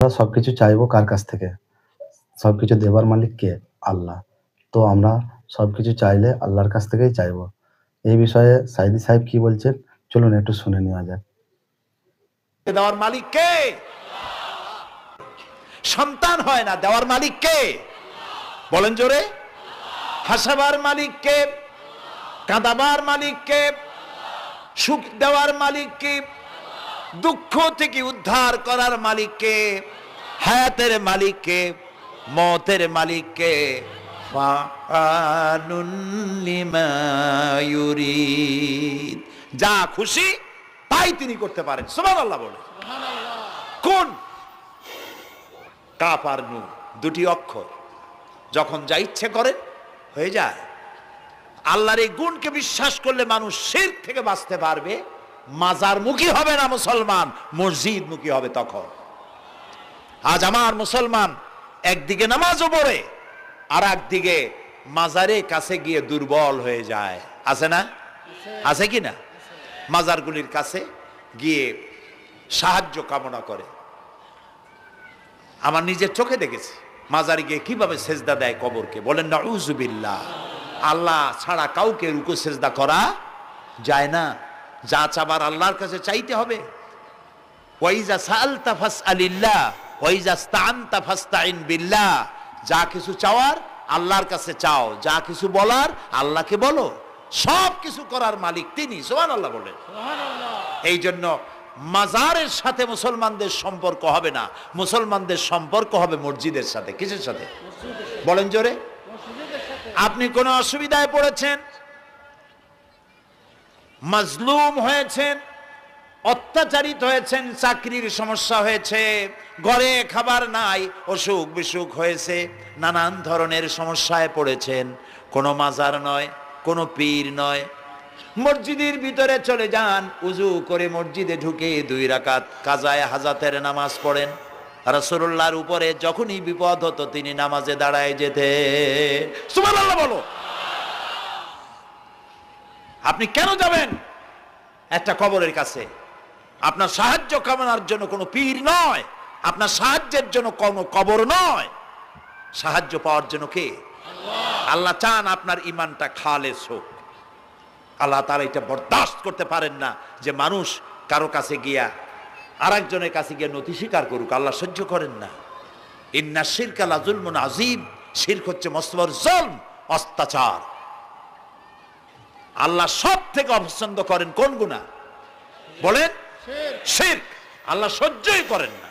আমরা সবকিছু চাইবো কার কাছ থেকে? সবকিছু দেবার মালিক কে? আল্লাহ। তো আমরা সবকিছু চাইলে আল্লাহর কাছ থেকেই চাইবো। এই বিষয়ে সাইদী সাহেব কি বলছেন? চলুন একটু শুনে নেওয়া যাক। দেওয়ার মালিক কে? সন্তান হয় না, দেওয়ার মালিক কে? বলেন জোরে। হাসাবার মালিক কে? কাঁদাবার মালিক কে? সুখ দেওয়ার মালিক কে? দুঃখ থেকে উদ্ধার করার মালিক কে? হায়াতের মালিক কে? মতের মালিক কে? ফাআলুন লিমা ইউরিদ, যা খুশি তাই তিনি করতে পারেন। সুবহানাল্লাহ বলে। কোন? কাফ আর নুন, দুটি অক্ষর, যখন যা ইচ্ছে করে হয়ে যায়। আল্লাহর এই গুণকে বিশ্বাস করলে মানুষ শিরক থেকে বাঁচতে পারবে। মাজার মুখী হবে না মুসলমান, মসজিদ মুখী হবে তখন। আজ আমার মুসলমান একদিকে নামাজও পড়ে আর একদিকে মাজারের কাছে গিয়ে দুর্বল হয়ে যায়। আছে না? আছে কি না? মাজারগুলির কাছে গিয়ে সাহায্য কামনা করে। আমার নিজের চোখে দেখেছি মাজারে গিয়ে কিভাবে সেজদা দেয় কবরকে। বলেন নাউযুবিল্লাহ। আল্লাহ ছাড়া কাউকে রুকু সেজদা করা যায় না। যা চাবার আল্লাহর কাছে চাইতে হবে। ওয়াইজা সাআলতা ফাসআলিল্লাহ ওয়াইজা ইসতাআনতা ফাসতাইন বিল্লাহ। যা কিছু চাওয়ার আল্লাহর কাছে চাও, যা কিছু বলার আল্লাহকে বলো। সব কিছু করার মালিক তিনি। সুবহানাল্লাহ বলেন। এই জন্য মাজারের সাথে মুসলমানদের সম্পর্ক হবে না, মুসলমানদের সম্পর্ক হবে মসজিদের সাথে। কিসের সাথে? বলেন জোরে। আপনি কোন অসুবিধায় পড়েছেন, মাজলুম হয়েছেন, অত্যাচারিত হয়েছেন, চাকরির সমস্যা হয়েছে, ঘরে খাবার নাই, অসুখ বিসুখ হয়েছে, নানান ধরনের সমস্যায় পড়েছেন, কোনো মাজার নয়, কোনো পীর নয়, মসজিদের ভিতরে চলে যান, উজু করে মসজিদে ঢুকে 2 রাকাত কাজায়ে হাজাতের নামাজ পড়েন। রাসূলুল্লাহর উপরে যখনই বিপদ হতো তিনি নামাজে দাঁড়ায় যেতেন। সুবহানাল্লাহ বলো। আপনি কেন যাবেন একটা কবরের কাছে? আপনার সাহায্য কামনার জন্য কোনো পীর নয়, আপনার সাহায্যের জন্য কোনো কবর নয়। সাহায্য পাওয়ার জন্য কে? আল্লাহ চান আপনার ঈমানটা খালেস হোক। আল্লাহ তাআলা এটা বরদাস্ত করতে পারেন না যে মানুষ কারো কাছে গিয়া আরেকজনের কাছে গিয়ে নথি স্বীকার করুক। আল্লাহ সহ্য করেন না। ইন্না শিরকা লা যুলমুন আযীম। শিরক হচ্ছে মস্ত বড় জুলম, অত্যাচার। আল্লাহ সব থেকে অপছন্দ করেন কোন গুনাহ? বলেন শিরক। আল্লাহ সহ্যই করেন না।